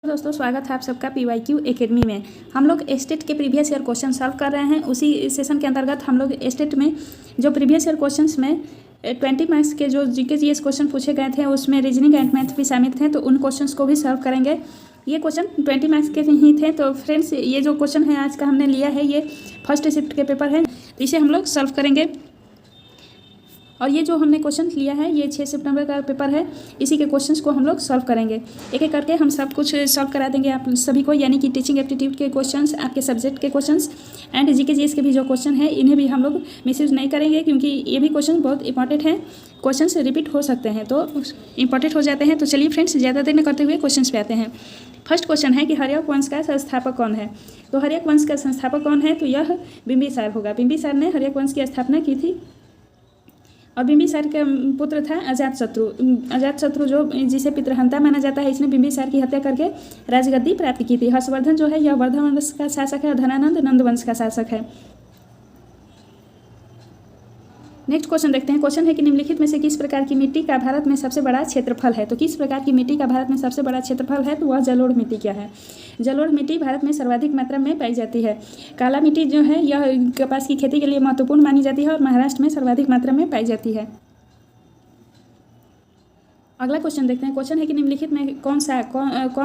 दोस्तों स्वागत है आप सबका PYQ एकेडमी में। हम लोग स्टेट के प्रीवियस ईयर क्वेश्चन सॉल्व कर रहे हैं। उसी सेशन के अंतर्गत हम लोग स्टेट में जो प्रीवियस ईयर क्वेश्चंस में 20 मार्क्स के जो जीके जीएस क्वेश्चन पूछे गए थे उसमें रीजनिंग एंड मैथ भी शामिल थे, तो उन क्वेश्चंस को भी सॉल्व करेंगे। ये क्वेश्चन 20 मार्क्स के ही थे। तो फ्रेंड्स, ये जो क्वेश्चन है आज का हमने लिया है, ये फर्स्ट शिफ्ट के पेपर है, तो इसे हम लोग सॉल्व करेंगे। और ये जो हमने क्वेश्चन लिया है ये 6 सितंबर का पेपर है, इसी के क्वेश्चंस को हम लोग सॉल्व करेंगे। एक एक करके हम सब कुछ सॉल्व करा देंगे आप सभी को, यानी कि टीचिंग एप्टीट्यूड के क्वेश्चंस, आपके सब्जेक्ट के क्वेश्चंस एंड जीके जीएस के भी जो क्वेश्चन है इन्हें भी हम लोग मिसयूज नहीं करेंगे, क्योंकि ये भी क्वेश्चन बहुत इंपॉर्टेंट हैं। क्वेश्चन रिपीट हो सकते हैं तो इंपॉर्टेंट हो जाते हैं। तो चलिए फ्रेंड्स, ज़्यादा देर न करते हुए क्वेश्चन पे आते हैं। फर्स्ट क्वेश्चन है कि हर्यक वंश का संस्थापक कौन है। तो हर्यक वंश का संस्थापक कौन है, तो यह बिंबिसार होगा। बिंबिसार ने हर्यक वंश की स्थापना की थी और बिंबिसार का पुत्र था अजातशत्रु। अजातशत्रु जो जिसे पितृहंता माना जाता है, इसने बिंबिसार की हत्या करके राजगद्दी प्राप्त की थी। हर्षवर्धन जो है यह वर्धन वंश का शासक है और धनानंद नंद वंश का शासक है। नेक्स्ट क्वेश्चन देखते हैं। क्वेश्चन है कि निम्नलिखित में से किस प्रकार की मिट्टी का भारत में सबसे बड़ा क्षेत्रफल है। तो किस प्रकार की मिट्टी का भारत में सबसे बड़ा क्षेत्रफल है, तो वह जलोढ़ मिट्टी क्या है। जलोढ़ मिट्टी भारत में सर्वाधिक मात्रा में पाई जाती है। काला मिट्टी जो है यह कपास की खेती के लिए महत्वपूर्ण मानी जाती है और महाराष्ट्र में सर्वाधिक मात्रा में पाई जाती है। अगला क्वेश्चन देखते हैं। क्वेश्चन है कि निम्नलिखित में कौन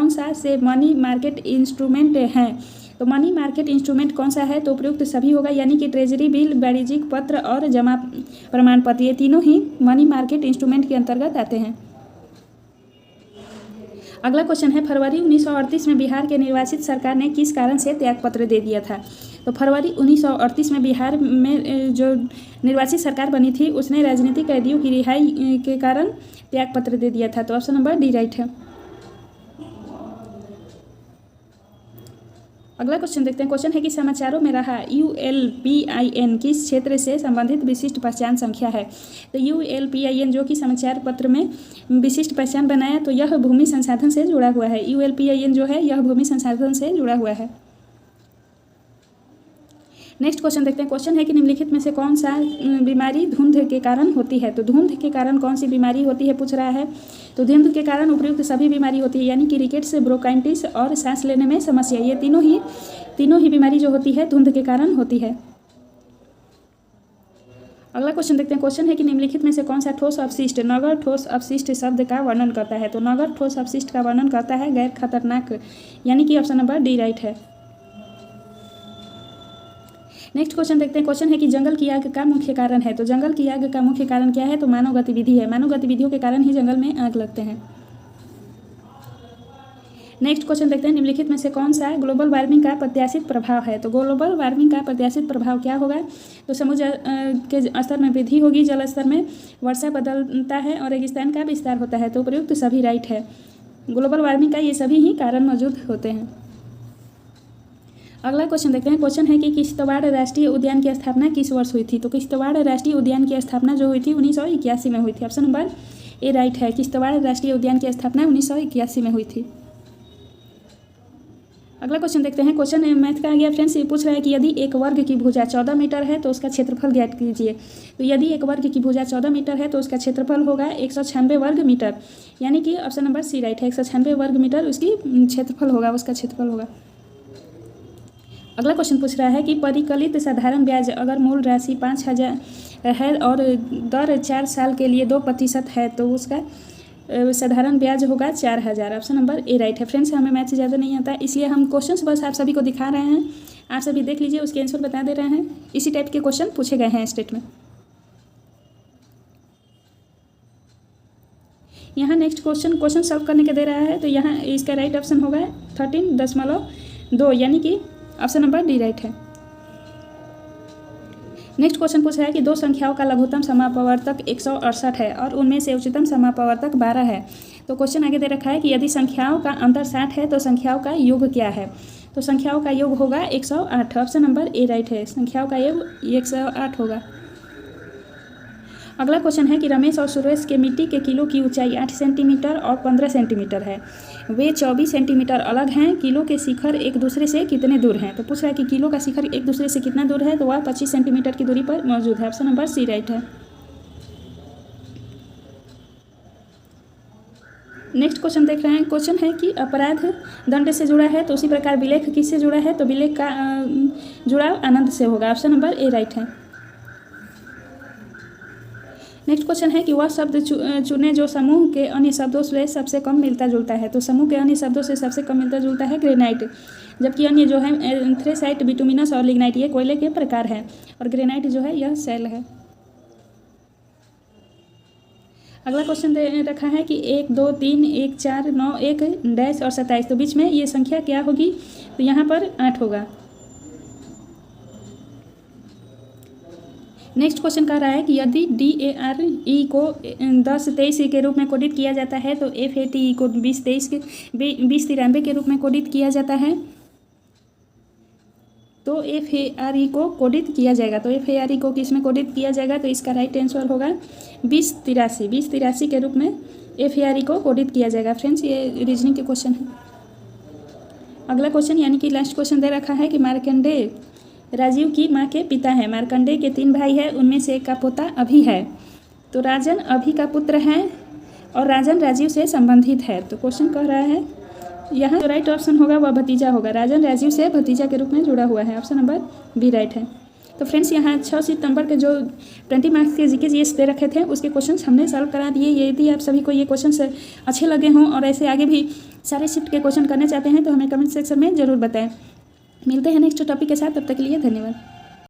सा से मनी मार्केट इंस्ट्रूमेंट है। तो मनी मार्केट इंस्ट्रूमेंट कौन सा है, तो उपयुक्त सभी होगा, यानी कि ट्रेजरी बिल, वाणिज्यिक पत्र और जमा प्रमाण पत्र, ये तीनों ही मनी मार्केट इंस्ट्रूमेंट के अंतर्गत आते हैं। अगला क्वेश्चन है, फरवरी 1938 में बिहार के निर्वासित सरकार ने किस कारण से त्यागपत्र दे दिया था। तो फरवरी 1938 में बिहार में जो निर्वासित सरकार बनी थी उसने राजनीतिक कैदियों की रिहाई के कारण त्यागपत्र दे दिया था। तो ऑप्शन नंबर डी राइट है। अगला क्वेश्चन देखते हैं। क्वेश्चन है कि समाचारों में रहा ULPIN किस क्षेत्र से संबंधित विशिष्ट पहचान संख्या है। तो ULPIN जो कि समाचार पत्र में विशिष्ट पहचान बनाया, तो यह भूमि संसाधन से जुड़ा हुआ है। ULPIN जो है यह भूमि संसाधन से जुड़ा हुआ है। नेक्स्ट क्वेश्चन देखते हैं। क्वेश्चन है कि निम्नलिखित में से कौन सा बीमारी धुंध के कारण होती है। तो धुंध के कारण कौन सी बीमारी होती है पूछ रहा है। तो धुंध के कारण उपयुक्त सभी बीमारी होती है, यानी कि रिकेट्स, ब्रोंकाइटिस और सांस लेने में समस्या, ये तीनों ही बीमारी जो होती है धुंध के कारण होती है। अगला क्वेश्चन देखते हैं। क्वेश्चन है कि निम्नलिखित में से कौन सा ठोस अपशिष्ट नगर ठोस अपशिष्ट शब्द का वर्णन करता है। तो नगर ठोस अपशिष्ट का वर्णन करता है गैर खतरनाक, यानी कि ऑप्शन नंबर डी राइट है। नेक्स्ट क्वेश्चन देखते हैं। क्वेश्चन है कि जंगल की आग का मुख्य कारण है। तो जंगल की आग का मुख्य कारण क्या है, तो मानव गतिविधि है। मानव गतिविधियों के कारण ही जंगल में आग लगते हैं। नेक्स्ट क्वेश्चन देखते हैं। निम्नलिखित में से कौन सा ग्लोबल वार्मिंग का प्रत्याशित प्रभाव है। तो ग्लोबल वार्मिंग का प्रत्याशित प्रभाव क्या होगा, तो समुद्र के स्तर में वृद्धि होगी, जल स्तर में वर्षा बदलता है और रेगिस्तान का विस्तार होता है। तो उपयुक्त सभी राइट है। ग्लोबल वार्मिंग का ये सभी ही कारण मौजूद होते हैं। अगला क्वेश्चन देखते हैं। क्वेश्चन है कि किश्तवाड़ राष्ट्रीय उद्यान की स्थापना किस वर्ष हुई थी। तो किश्तवाड़ राष्ट्रीय उद्यान की स्थापना जो हुई थी 1981 में हुई थी। ऑप्शन नंबर ए राइट है। किश्तवाड़ राष्ट्रीय उद्यान की स्थापना 1981 में हुई थी। अगला क्वेश्चन देखते हैं। क्वेश्चन मैथ का आ गया फ्रेंड्स। ये पूछ रहा है कि यदि एक वर्ग की भुजा 14 मीटर है तो उसका क्षेत्रफल ज्ञात कीजिए। तो यदि एक वर्ग की भुजा 14 मीटर है तो उसका क्षेत्रफल होगा 196 वर्ग मीटर, यानी कि ऑप्शन नंबर सी राइट है। 196 वर्ग मीटर उसकी क्षेत्रफल होगा, उसका क्षेत्रफल होगा। अगला क्वेश्चन पूछ रहा है कि परिकलित साधारण ब्याज अगर मूल राशि 5000 है और दर 4 साल के लिए 2% है तो उसका साधारण ब्याज होगा 4000। ऑप्शन नंबर ए राइट है। फ्रेंड्स, हमें मैथ से ज़्यादा नहीं आता, इसलिए हम क्वेश्चंस बस आप सभी को दिखा रहे हैं, आप सभी देख लीजिए, उसके आंसर बता दे रहे हैं। इसी टाइप के क्वेश्चन पूछे गए हैं स्टेट में। यहाँ नेक्स्ट क्वेश्चन सॉल्व करने के दे रहा है, तो यहाँ इसका राइट ऑप्शन होगा 13.2, यानी कि ऑप्शन नंबर डी राइट है। नेक्स्ट क्वेश्चन पूछ रहा है कि दो संख्याओं का लघुत्तम समापवर्तक 168 है और उनमें से उच्चतम समापवर्तक 12 है। तो क्वेश्चन आगे दे रखा है कि यदि संख्याओं का अंतर 60 है तो संख्याओं का योग क्या है। तो संख्याओं का योग होगा 108। ऑप्शन नंबर ए राइट है। संख्याओं का योग 108 होगा। अगला क्वेश्चन है कि रमेश और सुरेश के मिट्टी के किलो की ऊंचाई 8 सेंटीमीटर और 15 सेंटीमीटर है। वे 24 सेंटीमीटर अलग हैं। किलो के शिखर एक दूसरे से कितने दूर हैं। तो पूछ रहा है कि किलो का शिखर एक दूसरे से कितना दूर है, तो वह 25 सेंटीमीटर की दूरी पर मौजूद है। ऑप्शन नंबर सी राइट है। नेक्स्ट क्वेश्चन देख रहे हैं। क्वेश्चन है कि अपराध दंड से जुड़ा है, तो उसी प्रकार विलेख किससे जुड़ा है, तो विलेख का जुड़ाव आनंद से होगा। ऑप्शन नंबर ए राइट है। नेक्स्ट क्वेश्चन है कि वह शब्द चुने जो समूह के अन्य शब्दों से सबसे कम मिलता जुलता है, तो समूह के अन्य शब्दों से सबसे कम मिलता जुलता है ग्रेनाइट, जबकि अन्य जो है एंथ्रेसाइट, बिटुमिनस और लिग्नाइट ये कोयले के प्रकार है, और ग्रेनाइट जो है यह सेल है। अगला क्वेश्चन दे रखा है कि 1, 2, 3, 1, 4, 9, 1 डैश और 27, तो बीच में ये संख्या क्या होगी, तो यहाँ पर 8 होगा। नेक्स्ट क्वेश्चन कह रहा है कि यदि DARE को 1023 के रूप में कोडित किया जाता है, तो FATE को 2093 के रूप में कोडित किया जाता है, तो FARE को कोडित किया जाएगा। तो FARE को किस में कोडित किया जाएगा, तो इसका राइट आंसर होगा 2083 के रूप में FARE को कोडित किया जाएगा। फ्रेंड्स, ये रीजनिंग के क्वेश्चन है। अगला क्वेश्चन यानी कि लास्ट क्वेश्चन दे रखा है कि मार्कंडेय राजीव की माँ के पिता हैं। मार्कंडेय के 3 भाई हैं, उनमें से एक का पोता अभि है, तो राजन अभि का पुत्र है और राजन राजीव से संबंधित है। तो क्वेश्चन कह रहा है यहाँ जो राइट ऑप्शन होगा वह भतीजा होगा। राजन राजीव से भतीजा के रूप में जुड़ा हुआ है। ऑप्शन नंबर बी राइट है। तो फ्रेंड्स, यहाँ 6 सितंबर के जो 20 मार्क्स के जीके जीएस दे रखे थे उसके क्वेश्चंस हमने सॉल्व करा दिए। यदि आप सभी को ये क्वेश्चंस अच्छे लगे हों और ऐसे आगे भी सारे शिफ्ट के क्वेश्चन करने चाहते हैं तो हमें कमेंट सेक्शन में ज़रूर बताएं। मिलते हैं नेक्स्ट टॉपिक के साथ, तब तक के लिए धन्यवाद।